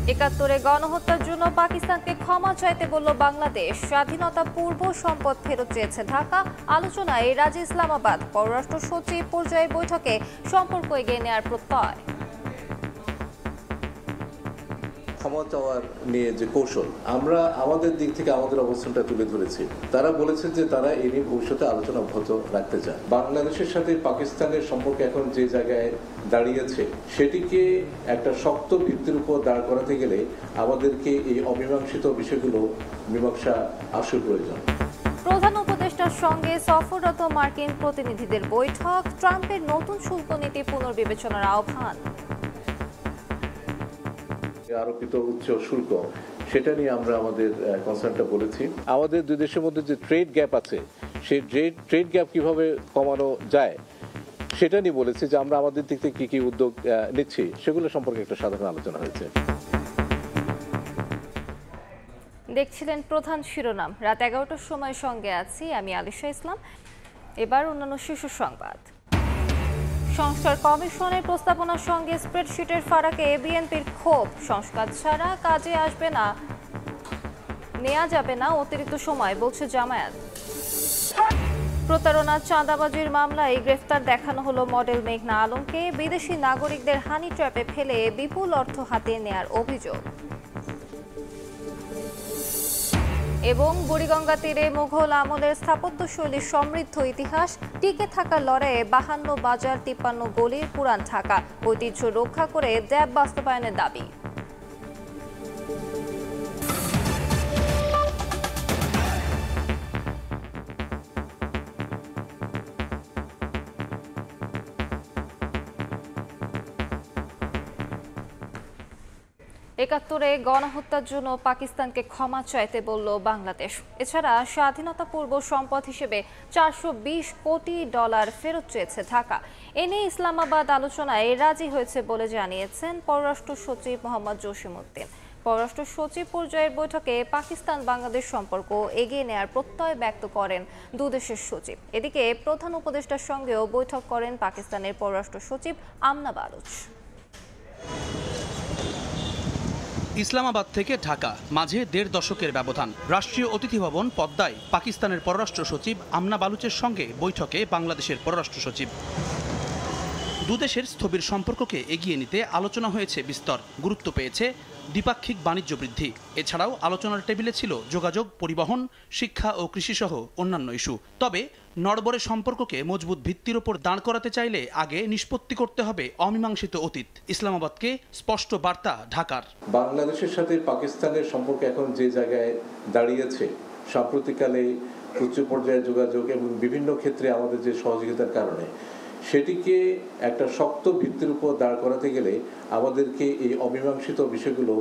একাত্তরে গণহত্যার জন্য পাকিস্তানকে ক্ষমা চাইতে বলল বাংলাদেশ। স্বাধীনতা পূর্ব সম্পদ ফেরত চেয়েছে ঢাকা। আলোচনায় রাজি ইসলামাবাদ। পররাষ্ট্র সচিব পর্যায়ের বৈঠকে সম্পর্ক এগিয়ে নেওয়ার প্রত্যয়। ক্ষমা চাওয়ার নিয়ে যে কৌশল, আমরা আমাদের দিক থেকে আমাদের অবস্থানটা তুলে ধরেছি। তারা বলেছে যে তারা এ নিয়ে ভবিষ্যতে আলোচনা অব্যাহত রাখতে চান। বাংলাদেশের সাথে পাকিস্তানের সম্পর্ক এখন যে জায়গায় দাঁড়িয়েছে সেটিকে একটা শক্ত ভিত্তির উপর দাঁড় করাতে গেলে আমাদেরকে এই অমীমাংসিত বিষয়গুলো মীমাংসা আসল প্রয়োজন। প্রধান উপদেষ্টার সঙ্গে সফররত মার্কিন প্রতিনিধিদের বৈঠক। ট্রাম্পের নতুন শুল্ক নীতি পুনর্বিবেচনার আহ্বান। আরোপিত উচ্চ শুল্ক, সেটা নিয়ে আমরা আমাদের কনসার্নটা বলেছি। আমাদের দুই দেশের মধ্যে যে ট্রেড গ্যাপ আছে, সেই ট্রেড গ্যাপ কিভাবে কমানো যায় সেটা নিয়ে বলেছি যে আমরা আমাদের দিক থেকে কি কি উদ্যোগ নিচ্ছি সেগুলো সম্পর্কে একটা সাধারণ আলোচনা হয়েছে। দেখছিলেন প্রধান শিরোনাম। রাত 11টার সময় সঙ্গে আছি আমি আলিশা ইসলাম। এবার অন্যান্য শীর্ষ সংবাদ। সংস্কার কমিশনের প্রস্তাবনার সঙ্গে স্প্রেডশিটের ফারাকে বিএনপির ক্ষোভ। সংস্কার ছাড়া কাজে আসবে না, নেওয়া যাবে না অতিরিক্ত সময়, বলছে জামায়াত। প্রতারণা চাঁদাবাজির মামলায় গ্রেফতার দেখানো হলো মডেল মেঘনা আলমকে। বিদেশি নাগরিকদের হানি ট্র্যাপে ফেলে বিপুল অর্থ হাতে নেয়ার অভিযোগ। এবং বুড়িগঙ্গা তীরে মুঘল আমলের স্থাপত্যশৈলীর সমৃদ্ধ ইতিহাস। টিকে থাকার লড়াইয়ে 52 বাজার 53 গলির পুরান ঢাকা। ঐতিহ্য রক্ষা করে দ্যাব বাস্তবায়নের দাবি। একাত্তরে গণহত্যার জন্য পাকিস্তানকে ক্ষমা চাইতে বলল বাংলাদেশ। এছাড়া স্বাধীনতা পূর্ব সম্পদ হিসেবে $420 কোটি ফেরত চেয়েছে ঢাকা। এ নিয়ে ইসলামাবাদ আলোচনায় রাজি হয়েছে বলে জানিয়েছেন পররাষ্ট্র সচিব মোহাম্মদ জসিমউদ্দিন। পররাষ্ট্র সচিব পর্যায়ের বৈঠকে পাকিস্তান বাংলাদেশ সম্পর্ক এগিয়ে নেওয়ার প্রত্যয় ব্যক্ত করেন দুদেশের সচিব। এদিকে প্রধান উপদেষ্টার সঙ্গেও বৈঠক করেন পাকিস্তানের পররাষ্ট্র সচিব আমনা বালুচ। ইসলামাবাদ থেকে ঢাকা মাঝে 1.5 দশকের ব্যবধান। রাষ্ট্রীয় অতিথি ভবন পদ্মায় পাকিস্তানের পররাষ্ট্র সচিব আমনা বালুচের সঙ্গে বৈঠকে বাংলাদেশের পররাষ্ট্র সচিব। দুদেশের স্থবির সম্পর্ককে এগিয়ে নিতে আলোচনা হয়েছে বিস্তর। গুরুত্ব পেয়েছে দ্বিপাক্ষিক বাণিজ্য বৃদ্ধি। এছাড়াও আলোচনার টেবিলে ছিল যোগাযোগ, পরিবহন, শিক্ষা ও কৃষিসহ অন্যান্য ইস্যু। তবে নড়বড়ে সম্পর্ককে মজবুত ভিত্তির ওপর দাঁড় করাতে চাইলে আগে নিষ্পত্তি করতে হবে অমীমাংসিত অতীত। ইসলামাবাদকে স্পষ্ট বার্তা ঢাকার। বাংলাদেশের সাথে পাকিস্তানের সম্পর্ক এখন যে জায়গায় দাঁড়িয়েছে, সাম্প্রতিককালে উচ্চ পর্যায়ে যোগাযোগ এবং বিভিন্ন ক্ষেত্রে আমাদের যে সহযোগিতার কারণে, সেটিকে একটা শক্ত ভিত্তির উপর দাঁড় করাতে গেলে আমাদেরকে এই অমীমাংসিত বিষয়গুলো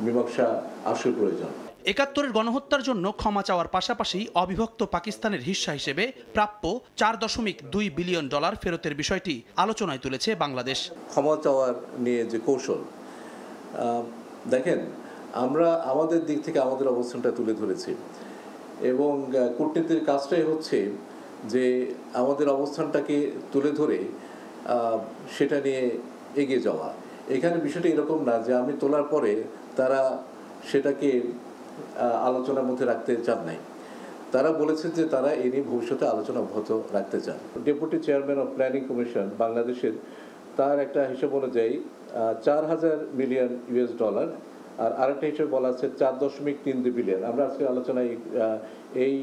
মীমাংসা আসল প্রয়োজন। একাত্তরের গণহত্যার জন্য ক্ষমা চাওয়ার পাশাপাশি অবিভক্ত পাকিস্তানের হিস্সা হিসেবে প্রাপ্য $4.2 বিলিয়ন ফেরতের বিষয়টি আলোচনায় তুলেছে বাংলাদেশ। ক্ষমা চাওয়ার নিয়ে যে কৌশল, দেখেন আমরা আমাদের দিক থেকে আমাদের অবস্থানটা তুলে ধরেছি এবং কূটনীতির কাজটাই হচ্ছে যে আমাদের অবস্থানটাকে তুলে ধরে সেটা নিয়ে এগিয়ে যাওয়া। এখানে বিষয়টা এরকম না যে আমি তোলার পরে তারা সেটাকে আলোচনার মধ্যে রাখতে চান নাই। তারা বলেছেন যে তারা এ নিয়ে ভবিষ্যতে আলোচনা অব্যাহত রাখতে চান। Deputy chairman of planning commission বাংলাদেশের, তার একটা হিসাব অনুযায়ী $4,000 মিলিয়ন আর আরেকটা হিসেবে বলা আছে $4.32 বিলিয়ন। আমরা আজকে আলোচনায় এই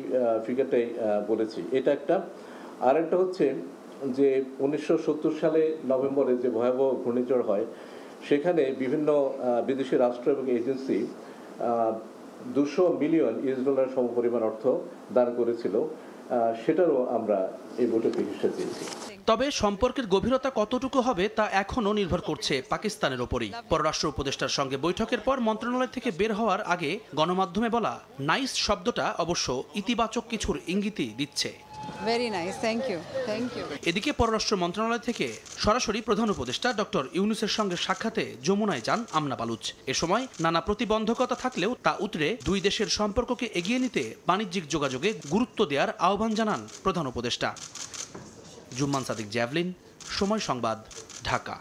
ফিগারটাই বলেছি। এটা একটা। আরেকটা হচ্ছে যে 1970 সালে নভেম্বরে যে ভয়াবহ ঘূর্ণিঝড় হয়, সেখানে বিভিন্ন বিদেশি রাষ্ট্র এবং এজেন্সি $200 মিলিয়ন সমপরিমাণ অর্থ দান করেছিল। সেটারও আমরা এই বৈঠকে হিস্সা দিয়েছি। তবে সম্পর্কের গভীরতা কতটুকু হবে তা এখনও নির্ভর করছে পাকিস্তানের ওপরই। পররাষ্ট্র উপদেষ্টার সঙ্গে বৈঠকের পর মন্ত্রণালয় থেকে বের হওয়ার আগে গণমাধ্যমে বলা নাইস শব্দটা অবশ্য ইতিবাচক কিছুর ইঙ্গিতই দিচ্ছে। Very nice, thank you. এদিকে পররাষ্ট্র মন্ত্রণালয় থেকে সরাসরি প্রধান উপদেষ্টা ডক্টর ইউনূসের সঙ্গে সাক্ষাতে যমুনায় যান আমনা বালুচ। এ সময় নানা প্রতিবন্ধকতা থাকলেও তা উতরে দুই দেশের সম্পর্ককে এগিয়ে নিতে বাণিজ্যিক যোগাযোগে গুরুত্ব দেওয়ার আহ্বান জানান প্রধান উপদেষ্টা। জুম্মান সাদিক, জ্যাভলিন, সময় সংবাদ, ঢাকা।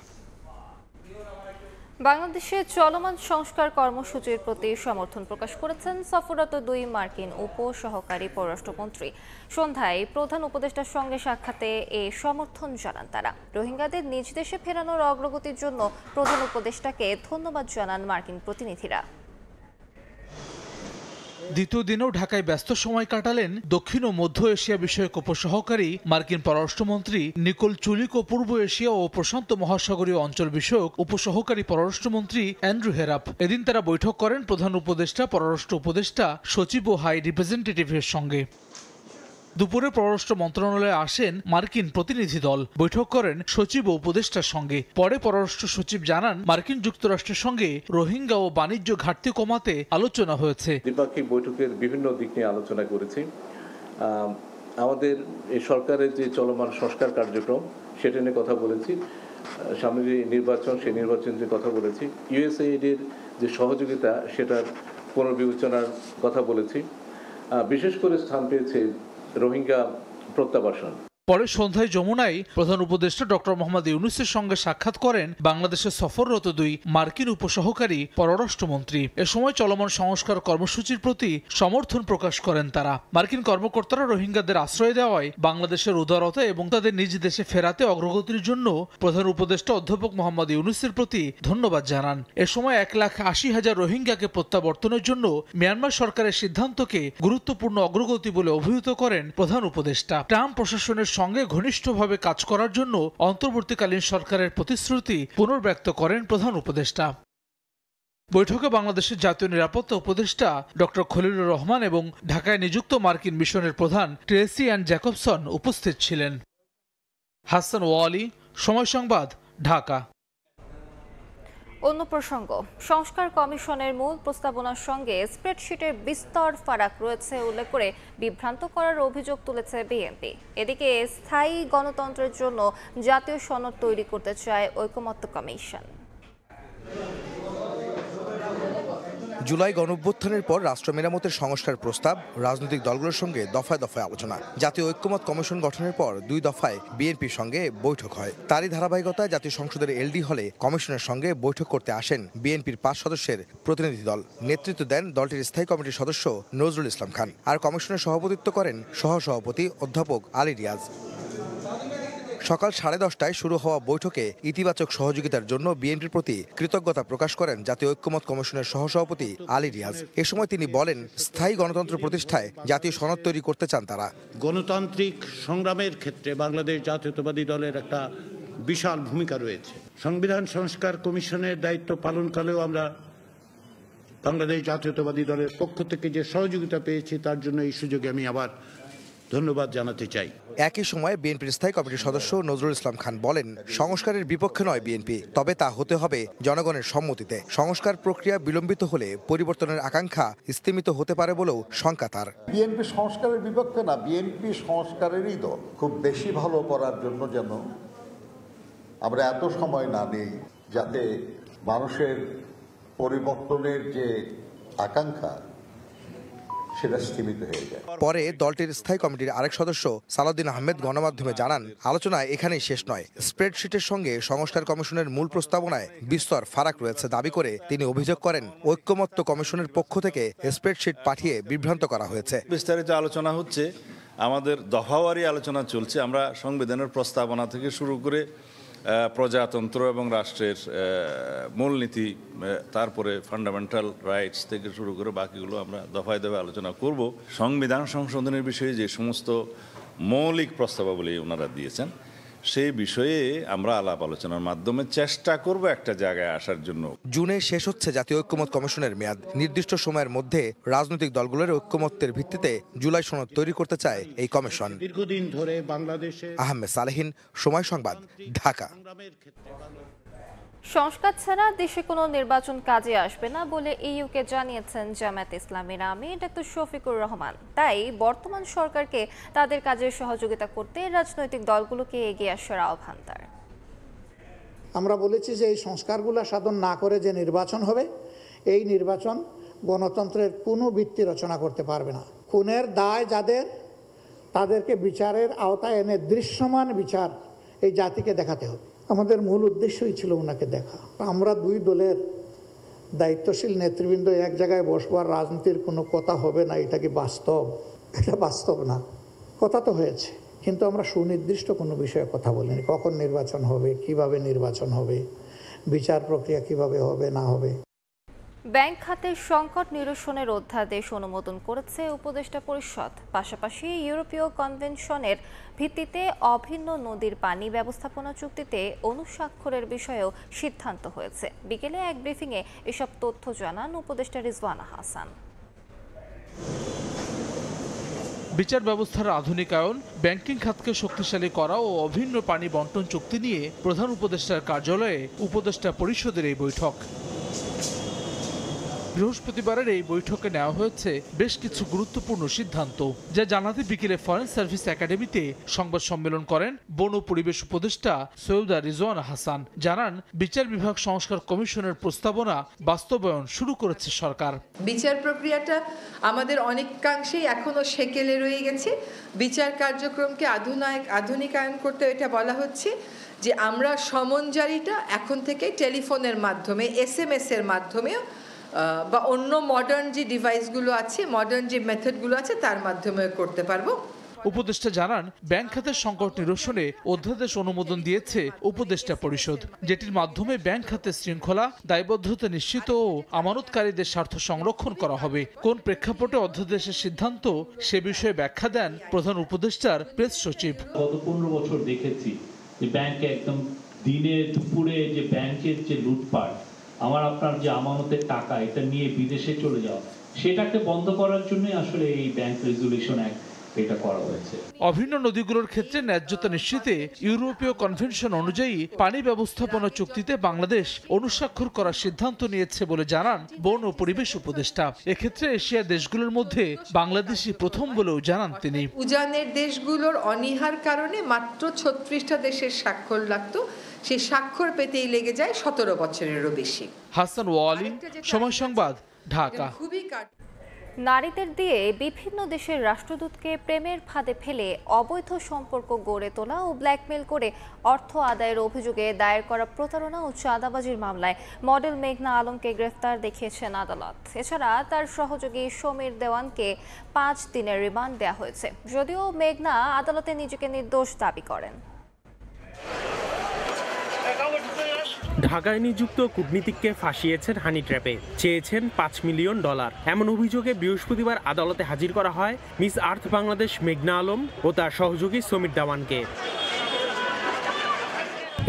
বাংলাদেশে চলমান সংস্কার কর্মসূচির প্রতি সমর্থন প্রকাশ করেছেন সফররত 2 মার্কিন উপসহকারী পররাষ্ট্রমন্ত্রী। সন্ধ্যায় প্রধান উপদেষ্টার সঙ্গে সাক্ষাতে এ সমর্থন জানান তারা। রোহিঙ্গাদের নিজ দেশে ফেরানোর অগ্রগতির জন্য প্রধান উপদেষ্টাকে ধন্যবাদ জানান মার্কিন প্রতিনিধিরা। দ্বিতীয় দিনেও ঢাকায় ব্যস্ত সময় কাটালেন দক্ষিণ ও মধ্য এশিয়া বিষয়ক উপসহকারী মার্কিন পররাষ্ট্রমন্ত্রী নিকোল চুলিক ও পূর্ব এশিয়া ও প্রশান্ত মহাসাগরীয় অঞ্চল বিষয়ক উপসহকারী পররাষ্ট্রমন্ত্রী অ্যান্ড্রু হেরাপ। এদিন তারা বৈঠক করেন প্রধান উপদেষ্টা, পররাষ্ট্র উপদেষ্টা, সচিব ও হাই রিপ্রেজেন্টেটিভের সঙ্গে। দুপুরে পররাষ্ট্র মন্ত্রণালয়ে আসেন মার্কিন প্রতিনিধি দল, বৈঠক করেন সচিব ও উপদেষ্টার সঙ্গে। পরে পররাষ্ট্র সচিব জানান, মার্কিন যুক্তরাষ্ট্রের সঙ্গে রোহিঙ্গা ও বাণিজ্য ঘাটতি কমাতে আলোচনা হয়েছে। দ্বিপাক্ষিক বৈঠকের বিভিন্ন দিক নিয়ে আলোচনা করেছি। আমাদের এই সরকারের যে চলমান সংস্কার কার্যক্রম সেটা নিয়ে কথা বলেছি। সামনে যে নির্বাচন, সেই নির্বাচন নিয়ে কথা বলেছি। ইউএসএইডের যে সহযোগিতা সেটার পুনর্বিবেচনার কথা বলেছি। বিশেষ করে স্থান পেয়েছে রোহিঙ্গা প্রত্যাবাসন। পরে সন্ধ্যায় যমুনায় প্রধান উপদেষ্টা ডক্টর মোহাম্মদ ইউনূসের সঙ্গে সাক্ষাৎ করেন বাংলাদেশের সফররত 2 মার্কিন উপসহকারী পররাষ্ট্রমন্ত্রী। এ সময় চলমান সংস্কার কর্মসূচির প্রতি সমর্থন প্রকাশ করেন তারা। মার্কিন কর্মকর্তারা রোহিঙ্গাদের আশ্রয় দেওয়ায় বাংলাদেশের উদারতা এবং তাদের নিজ দেশে ফেরাতে অগ্রগতির জন্য প্রধান উপদেষ্টা অধ্যাপক মোহাম্মদ ইউনূসের প্রতি ধন্যবাদ জানান। এ সময় 1,80,000 রোহিঙ্গাকে প্রত্যাবর্তনের জন্য মিয়ানমার সরকারের সিদ্ধান্তকে গুরুত্বপূর্ণ অগ্রগতি বলে অভিহিত করেন প্রধান উপদেষ্টা। ট্রাম্প প্রশাসনের সঙ্গে ঘনিষ্ঠভাবে কাজ করার জন্য অন্তর্বর্তীকালীন সরকারের প্রতিশ্রুতি পুনর্ব্যক্ত করেন প্রধান উপদেষ্টা। বৈঠকে বাংলাদেশের জাতীয় নিরাপত্তা উপদেষ্টা ডক্টর খলিলুর রহমান এবং ঢাকায় নিযুক্ত মার্কিন মিশনের প্রধান ট্রেসি অ্যান্ড জ্যাকবসন উপস্থিত ছিলেন। হাসান ওয়ালি, সময় সংবাদ, ঢাকা। অন্য প্রসঙ্গ, সংস্কার কমিশনের মূল প্রস্তাবনার সঙ্গে স্প্রেডশিটের বিস্তর ফারাক রয়েছে উল্লেখ করে বিভ্রান্ত করার অভিযোগ তুলেছে বিএনপি। এদিকে স্থায়ী গণতন্ত্রের জন্য জাতীয় সনদ তৈরি করতে চায় ঐকমত্য কমিশন। জুলাই গণঅভ্যুত্থানের পর রাষ্ট্র মেরামতের সংস্কার প্রস্তাব রাজনৈতিক দলগুলোর সঙ্গে দফায় দফায় আলোচনা। জাতীয় ঐক্যমত কমিশন গঠনের পর 2 দফায় বিএনপির সঙ্গে বৈঠক হয়। তারই ধারাবাহিকতায় জাতীয় সংসদের এলডি হলে কমিশনের সঙ্গে বৈঠক করতে আসেন বিএনপির 5 সদস্যের প্রতিনিধি দল। নেতৃত্ব দেন দলটির স্থায়ী কমিটির সদস্য নজরুল ইসলাম খান। আর কমিশনের সভাপতিত্ব করেন সহসভাপতি অধ্যাপক আলী রিয়াজ। সকাল 10:30টায় শুরু হওয়া বৈঠকে ইতিবাচক সহযোগিতার জন্য বিএনপির প্রতি কৃতজ্ঞতা প্রকাশ করেন জাতীয় ঐক্যমত কমিশনের সহসভাপতি আলী রিয়াজ। এ সময় তিনি বলেন, স্থায়ী গণতন্ত্র প্রতিষ্ঠায় জাতীয় সনদ তৈরি করতে চান তারা। গণতান্ত্রিক সংগ্রামের ক্ষেত্রে বাংলাদেশ জাতীয়তাবাদী দলের একটা বিশাল ভূমিকা রয়েছে। সংবিধান সংস্কার কমিশনের দায়িত্ব পালনকালেও আমরা বাংলাদেশ জাতীয়তাবাদী দলের পক্ষ থেকে যে সহযোগিতা পেয়েছি তার জন্য এই সুযোগে আমি আবার ধন্যবাদ জানাতে চাই। একই সময় বিএনপির স্থায়ী কমিটির সদস্য নজরুল ইসলাম খান বলেন, সংস্কারের বিপক্ষে নয় বিএনপি, তবে তা হতে হবে জনগণের সম্মতিতে। সংস্কার প্রক্রিয়া বিলম্বিত হলে পরিবর্তনের আকাঙ্ক্ষা স্তিমিত হতে পারে বলেও শঙ্কা তার। বিএনপি সংস্কারের বিপক্ষে না, বিএনপি সংস্কারেরই দল। খুব বেশি ভালো করার জন্য যেন আমরা এত সময় না নেই, যাতে মানুষের পরিবর্তনের যে আকাঙ্ক্ষা সেটা স্থিমিত হয়ে যায়। পরে দলটির স্থায়ী কমিটির আরেক সদস্য সালাউদ্দিন আহমেদ গণমাধ্যমে জানান, আলোচনা এখানেই শেষ নয়। স্প্রেডশিটের সঙ্গে সংস্কার কমিশনের মূল প্রস্তাবনায় বিস্তর ফারাক রয়েছে দাবি করে তিনি অভিযোগ করেন, ঐক্যমত্য কমিশনের পক্ষ থেকে স্প্রেডশিট পাঠিয়ে বিভ্রান্ত করা হয়েছে। বিস্তারিত আলোচনা হচ্ছে, আমাদের দফাওয়ারি আলোচনা চলছে। আমরা সংবিধানের প্রস্তাবনা থেকে শুরু করে প্রজাতন্ত্র এবং রাষ্ট্রের মূলনীতি, তারপরে ফান্ডামেন্টাল রাইটস থেকে শুরু করে বাকিগুলো আমরা দফায় দফায় আলোচনা করব। সংবিধান সংশোধনের বিষয়ে যে সমস্ত মৌলিক প্রস্তাবাবলী ওনারা দিয়েছেন সেই বিষয়ে আমরা আলাপ আলোচনার মাধ্যমে চেষ্টা করব একটা জায়গায় আসার জন্য। জুনে শেষ হচ্ছে জাতীয় ঐক্যমত কমিশনের মেয়াদ। নির্দিষ্ট সময়ের মধ্যে রাজনৈতিক দলগুলোর ঐক্যমত্যের ভিত্তিতে জুলাই সনদ তৈরি করতে চায় এই কমিশন। দীর্ঘদিন ধরে বাংলাদেশে। আহমেদ সালেহীন, সময় সংবাদ, ঢাকা। সংস্কার ছাড়া দেশে কোনো নির্বাচন কাজে আসবে না বলে ইইউকে জানিয়েছেন জামায়াতে ইসলামীর আমির ডক্টর শফিকুর রহমান। তাই বর্তমান সরকারকে তাদের কাজে সহযোগিতা করতে রাজনৈতিক দলগুলোকে এগিয়ে আসার আহ্বান তার। আমরা বলেছি যে এই সংস্কারগুলো সাধন না করে যে নির্বাচন হবে, এই নির্বাচন গণতন্ত্রের কোনো ভিত্তি রচনা করতে পারবে না। খুনের দায় যাদের, তাদেরকে বিচারের আওতায় এনে দৃশ্যমান বিচার এই জাতিকে দেখাতে হবে। আমাদের মূল উদ্দেশ্যই ছিল ওনাকে দেখা। আমরা দুই দলের দায়িত্বশীল নেতৃবৃন্দ এক জায়গায় বসবার রাজনীতির কোনো কথা হবে না, এটা কি বাস্তব? এটা বাস্তব না। কথা তো হয়েছে, কিন্তু আমরা সুনির্দিষ্ট কোনো বিষয়ে কথা বলিনি। কখন নির্বাচন হবে, কিভাবে নির্বাচন হবে, বিচার প্রক্রিয়া কিভাবে হবে না হবে। ব্যাংক খাতের সংকট নিরসনের অধ্যাদেশ অনুমোদন করেছে উপদেষ্টা পরিষদ। পাশাপাশি ইউরোপীয় কনভেনশনের ভিত্তিতে অভিন্ন নদীর পানি ব্যবস্থাপনা চুক্তিতে অনুস্বাক্ষরের বিষয়েও সিদ্ধান্ত হয়েছে। বিকেলে এক ব্রিফিংয়ে এসব তথ্য জানান উপদেষ্টা রিজওয়ানা হাসান। বিচার ব্যবস্থার আধুনিকায়ন, ব্যাংকিং খাতকে শক্তিশালী করা ও অভিন্ন পানি বন্টন চুক্তি নিয়ে প্রধান উপদেষ্টার কার্যালয়ে উপদেষ্টা পরিষদের এই বৈঠক। বৃহস্পতিবারের এই বৈঠকে নেওয়া হয়েছে বেশ কিছু গুরুত্বপূর্ণ সিদ্ধান্ত, যা জানাতে বিকেলে ফরেন সার্ভিস একাডেমিতে সংবাদ সম্মেলন করেন বন ও পরিবেশ উপদেষ্টা সৈয়দা রিজওয়ানা হাসান। জানান, বিচার বিভাগ সংস্কার কমিশনের প্রস্তাবনা বাস্তবায়ন শুরু করেছে সরকার। বিচার প্রক্রিয়াটা আমাদের অনেকাংশেই এখনো সেকেলে রয়ে গেছে। বিচার কার্যক্রমকে আধুনিকায়ন করতে এটা বলা হচ্ছে যে আমরা সমন জারিটা এখন থেকে টেলিফোনের মাধ্যমে, SMS এর মাধ্যমেও বা অন্য মডার্ন যে ডিভাইসগুলো আছে, মডার্ন যে মেথডগুলো আছে তার মাধ্যমে করতে পারবো। উপদেষ্টা জানান, ব্যাংক খাতের সংকট নিরসনে অধ্যাদেশ অনুমোদন দিয়েছে উপদেষ্টা পরিষদ, যেটির মাধ্যমে ব্যাংক খাতের শৃঙ্খলা, দায়বদ্ধতা নিশ্চিত ও আমানতকারীদের স্বার্থ সংরক্ষণ করা হবে। কোন প্রেক্ষাপটে অধ্যাদেশের সিদ্ধান্ত, সে বিষয়ে ব্যাখ্যা দেন প্রধান উপদেষ্টার প্রেস সচিব। গত 15 বছর দেখেছি যে ব্যাংকে একদম দিনে দুপুরে যে ব্যাংকের যে লুটপাট, আমার আপনার যে আমানতের টাকা এটা নিয়ে বিদেশে চলে যাওয়া, সেটাকে বন্ধ করার জন্য আসলে এই ব্যাংক রেজুলেশন অ্যাক্ট এটা করা হয়েছে। অভিন্ন নদীগুলোর ক্ষেত্রে ন্যায্যতা নিশ্চিতে ইউরোপীয় কনভেনশন অনুযায়ী পানি ব্যবস্থাপনা চুক্তিতে বাংলাদেশ অনুস্বাক্ষর করার সিদ্ধান্ত নিয়েছে বলে জানান বন ও পরিবেশ উপদেষ্টা। এক্ষেত্রে এশিয়ার দেশগুলোর মধ্যে বাংলাদেশই প্রথম বলেও জানান তিনি। উজানের দেশগুলোর অনীহার কারণে মাত্র 36টা দেশের স্বাক্ষর লাগতো, সেই স্বাক্ষর পেতেই লেগে যায় 17 বছরেরও বেশি। হাসান ওয়ালি, সময় সংবাদ, ঢাকা। নারীদের দিয়ে বিভিন্ন দেশের রাষ্ট্রদূতকে প্রেমের ফাঁদে ফেলে অবৈধ সম্পর্ক গড়ে তোলা ও ব্ল্যাকমেল করে অর্থ আদায়ের অভিযোগে দায়ের করা প্রতারণা ও চাঁদাবাজির মামলায় মডেল মেঘনা আলমকে গ্রেফতার দেখিয়েছেন আদালত। এছাড়া তার সহযোগী সমীর দেওয়ানকে 5 দিনের রিমান্ড দেওয়া হয়েছে, যদিও মেঘনা আদালতে নিজেকে নির্দোষ দাবি করেন। ঢাকায় নিযুক্ত কূটনীতিককে ফাঁসিয়েছেন হানি ট্র্যাপে, চেয়েছেন $5 মিলিয়ন। এমন অভিযোগে বৃহস্পতিবার আদালতে হাজির করা হয় মিস আর্থ বাংলাদেশ মেঘনা আলম ও তার সহযোগী সমীর দেওয়ানকে।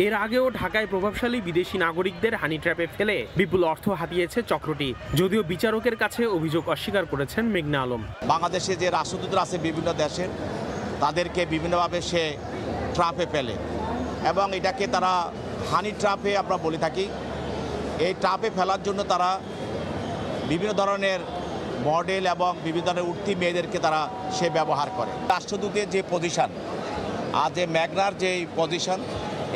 এর আগেও ঢাকায় প্রভাবশালী বিদেশি নাগরিকদের হানি ট্র্যাপে ফেলে বিপুল অর্থ হাতিয়েছে চক্রটি, যদিও বিচারকের কাছে অভিযোগ অস্বীকার করেছেন মেঘনা আলম। বাংলাদেশে যে রাষ্ট্রদূতরা আছে বিভিন্ন দেশের, তাদেরকে বিভিন্নভাবে সে ট্র্যাপে ফেলে এবং এটাকে তারা হানি ট্র্যাপে আমরা বলে থাকি। এই ট্র্যাপে ফেলার জন্য তারা বিভিন্ন ধরনের মডেল এবং বিভিন্ন ধরনের উঠতি মেয়েদেরকে তারা সে ব্যবহার করে। রাষ্ট্রদূতের যে পজিশন আর যে মেঘনার যে পজিশন,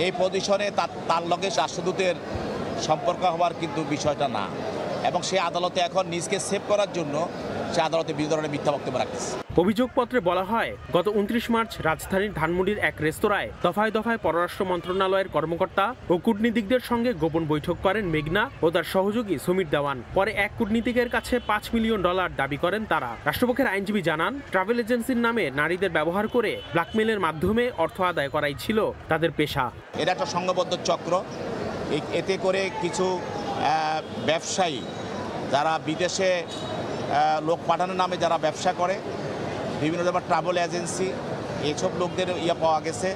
এই পজিশনে তার লগে রাষ্ট্রদূতের সম্পর্ক হওয়ার কিন্তু বিষয়টা না, এবং সে আদালতে এখন নিজকে সেভ করার জন্য সে আদালতে বিভিন্ন ধরনের মিথ্যা বক্তব্য রাখতেছে। অভিযোগপত্রে বলা হয়, গত 29 মার্চ রাজধানীর ধানমন্ডির এক রেস্তোরাঁয় দফায় দফায় পররাষ্ট্র মন্ত্রণালয়ের কর্মকর্তা ও কূটনীতিকদের সঙ্গে গোপন বৈঠক করেন মেঘনা ও তার সহযোগী সমীর দেওয়ান। পরে এক কূটনীতিকের কাছে $5 মিলিয়ন দাবি করেন তারা। রাষ্ট্রপক্ষের আইনজীবী জানান, ট্রাভেল এজেন্সির নামে নারীদের ব্যবহার করে ব্ল্যাকমেলের মাধ্যমে অর্থ আদায় করাই ছিল তাদের পেশা। এটা একটা সংঘবদ্ধ চক্র। এতে করে কিছু ব্যবসায়ী যারা বিদেশে লোক পাঠানোর নামে যারা ব্যবসা করে, বিভিন্ন ধরনের ট্রাভেল এজেন্সি, এইসব লোকদের পাওয়া গেছে,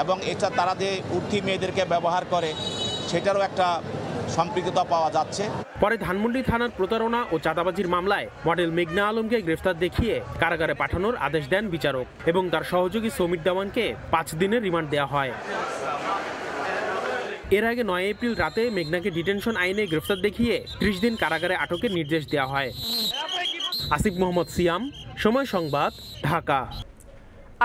এবং এটা তারা যে উঠতি মেয়েদেরকে ব্যবহার করে সেটারও একটা সম্পৃক্ততা পাওয়া যাচ্ছে। পরে ধানমন্ডি থানার প্রতারণা ও চাঁদাবাজির মামলায় মডেল মেঘনা আলমকে গ্রেফতার দেখিয়ে কারাগারে পাঠানোর আদেশ দেন বিচারক এবং তার সহযোগী সমীর দেওয়ানকে 5 দিনের রিমান্ড দেওয়া হয়। এর আগে 9 এপ্রিল রাতে মেঘনাকে ডিটেনশন আইনে গ্রেফতার দেখিয়ে 30 দিন কারাগারে আটকের নির্দেশ দেওয়া হয়। আসিফ মোহাম্মদ সিয়াম, সময় সংবাদ, ঢাকা।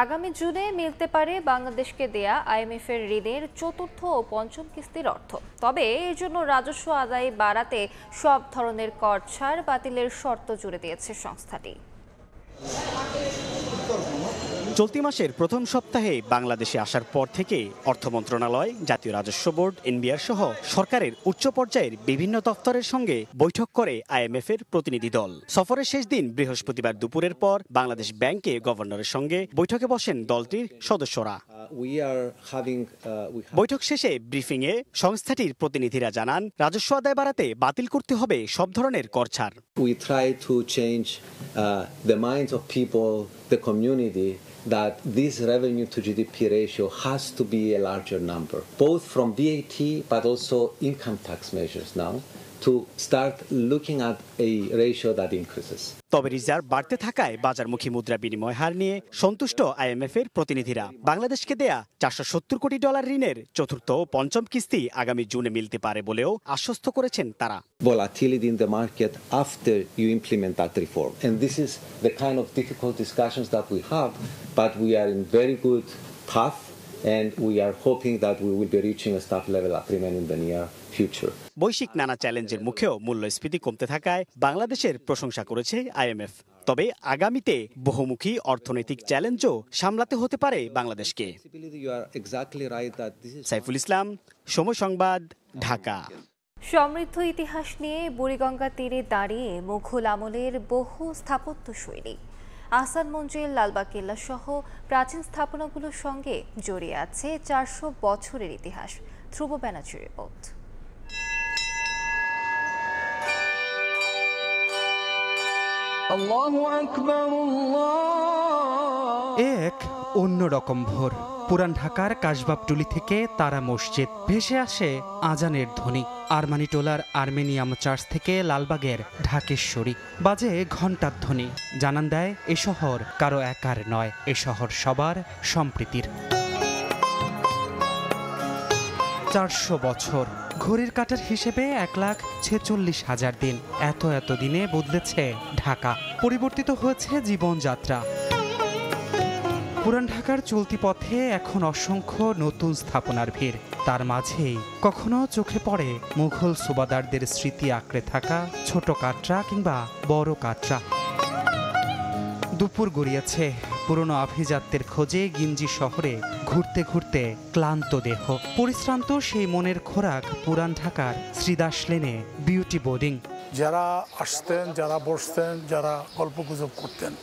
আগামী জুনে মিলতে পারে বাংলাদেশকে দেয়া IMF এর ঋণের 4র্থ ও 5ম কিস্তির অর্থ। তবে এর জন্য রাজস্ব আদায় বাড়াতে সব ধরনের কর ছাড় বাতিলের শর্ত জুড়ে দিয়েছে সংস্থাটি। চলতি মাসের প্রথম সপ্তাহে বাংলাদেশে আসার পর থেকে অর্থ মন্ত্রণালয়, জাতীয় রাজস্ব বোর্ড, এনবিআর সহ সরকারের উচ্চ পর্যায়ের বিভিন্ন দফতরের সঙ্গে বৈঠক করে আইএমএফ এর প্রতিনিধি দল। সফরের শেষ দিন বৃহস্পতিবার দুপুরের পর বাংলাদেশ ব্যাংকে গভর্নরের সঙ্গে বৈঠকে বসেন দলটির সদস্যরা। বৈঠক শেষে ব্রিফিংয়ে সংস্থাটির প্রতিনিধিরা জানান, রাজস্ব আদায় বাড়াতে বাতিল করতে হবে সব ধরনের কর ছাড়। We try to change the minds of people, the community, that this revenue to GDP ratio has to be a larger number, both from VAT but also income tax measures now, to start looking at a ratio that increases. তবে reserve বাড়তে থাকায় বাজারমুখী মুদ্রা বিনিময় হার নিয়ে সন্তুষ্ট IMF এর প্রতিনিধিরা। বাংলাদেশকে দেয়া $470 কোটি ঋণের চতুর্থ ও পঞ্চম কিস্তি আগামী জুনে মিলতে পারে বলেও আশ্বস্ত করেছেন তারা। Volatility in the market after you implement that reform, and this is the kind of difficult discussions that we have, but we are in very good path, and we are hoping that we will be reaching a staff level agreement in the near future. বৈশ্বিক নানা চ্যালেঞ্জের মুখেও মূল্যস্ফীতি কমতে থাকায় বাংলাদেশের প্রশংসা করেছে আইএমএফ। তবে আগামীতে বহুমুখী অর্থনৈতিক চ্যালেঞ্জও সামলাতে হতে পারে বাংলাদেশকে। সাইফুল ইসলাম, সময় সংবাদ, ঢাকা। সমৃদ্ধ ইতিহাস নিয়ে বুড়িগঙ্গা তীরে দাঁড়িয়ে মুঘল আমলের বহু স্থাপত্য শৈলী, আহসান মঞ্জিল, লালবাগ কেল্লা সহ প্রাচীন স্থাপনাগুলোর সঙ্গে জড়িয়ে আছে 400 বছরের ইতিহাস। ধ্রুব ব্যানার্জির রিপোর্ট। এক অন্যরকম ভোর। পুরান ঢাকার কাশবাবটুলি থেকে তারা মসজিদ ভেসে আসে আজানের ধ্বনি। আরমানিটোলার আর্মেনিয়াম চার্চ থেকে লালবাগের ঢাকেশ্বরী বাজে ঘণ্টার ধ্বনি। জানান দেয় এ শহর কারো একার নয়, এ শহর সবার সম্প্রীতির। 400 বছর, ঘড়ির কাঁটার হিসেবে 1,46,000 দিন। এত দিনে বদলেছে ঢাকা, পরিবর্তিত হয়েছে জীবনযাত্রা। পুরান ঢাকার চলতি পথে এখন অসংখ্য নতুন স্থাপনার ভিড়। তার মাঝেই কখনো চোখে পড়ে মুঘল সুবাদারদের স্মৃতি আঁকড়ে থাকা ছোট কাটরা কিংবা বড় কাটরা। দুপুর গড়িয়েছে, পুরনো আভিজাত্যের খোঁজে গিঞ্জি শহরে ঘুরতে ঘুরতে ক্লান্ত দেহ। পরিশ্রান্ত সেই মনের খোরাক পুরান ঢাকার শ্রীদাস লেনে বিউটি বোর্ডিং। যারা আসতেন, যারা বসতেন, যারা গল্পগুজব করতেন,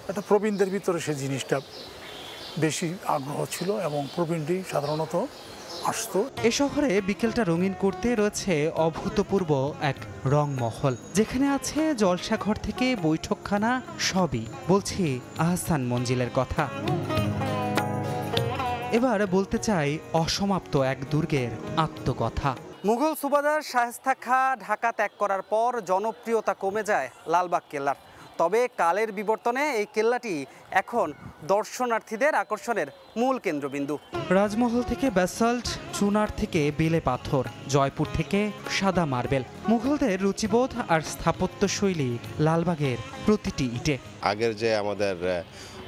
একটা প্রবীণদের ভিতরে সেই জিনিসটা বেশি আগ্রহ ছিল এবং প্রবীণটি সাধারণত আসতো। এ শহরে বিকেলটা রঙিন করতে রয়েছে অভূতপূর্ব এক রংমহল, যেখানে আছে জলসাঘর থেকে বৈঠকখানা, সবই। বলছি আহসান মঞ্জিলের কথা। এবার বলতে চাই অসমাপ্ত এক দুর্গের আত্মকথা। মুঘল সুবাদার শায়েস্তা খাঁ ঢাকা ত্যাগ করার পর জনপ্রিয়তা কমে যায় লালবাগ কেল্লার। তবে কালের বিবর্তনে এই কেল্লাটি এখন দর্শনার্থীদের আকর্ষণের মূল কেন্দ্রবিন্দু। রাজমহল থেকে ব্যাসাল্ট, চুনার থেকে বেলে পাথর, জয়পুর থেকে সাদা মার্বেল, মুঘলদের রুচিবোধ আর স্থাপত্যশৈলী লালবাগের প্রতিটি ইটে। আগের যে আমাদের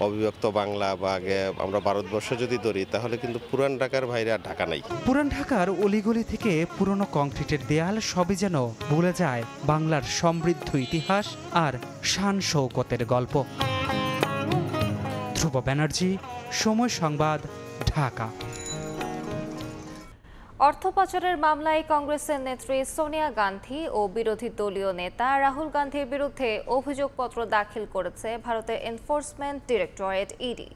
অবিভক্ত বাংলা বা আগে আমরা ভারতবর্ষ যদি ধরি, তাহলে কিন্তু পুরান ঢাকার বাইরে আর ঢাকা নাই। পুরান ঢাকার অলিগলি থেকে পুরনো কংক্রিটের দেয়াল সবই যেন ভুলে যায় বাংলার সমৃদ্ধ ইতিহাস আর শান শৌকতের গল্প। ধ্রুব ব্যানার্জি, সময় সংবাদ, ঢাকা। অর্থ পাচারের মামলায় কংগ্রেসের নেত্রী সোনিয়া গান্ধী ও বিরোধী দলীয় নেতা রাহুল গান্ধীর বিরুদ্ধে অভিযোগপত্র দাখিল করেছে ভারতের এনফোর্সমেন্ট ডিরেক্টরেট ইডি।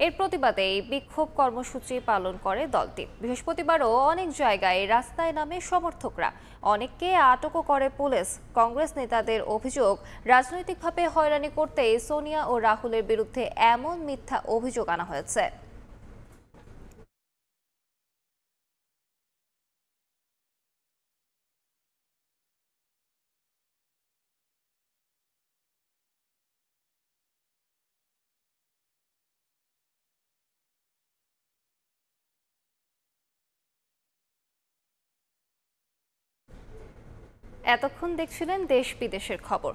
এর প্রতিবাদে বিক্ষোভ কর্মসূচি পালন করে দলটি। বৃহস্পতিবারও অনেক জায়গায় রাস্তায় নামে সমর্থকরা, অনেককে আটকও করে পুলিশ। কংগ্রেস নেতাদের অভিযোগ, রাজনৈতিকভাবে হয়রানি করতে সোনিয়া ও রাহুলের বিরুদ্ধে এমন মিথ্যা অভিযোগ আনা হয়েছে। এতক্ষণ দেখছিলেন দেশ বিদেশের খবর।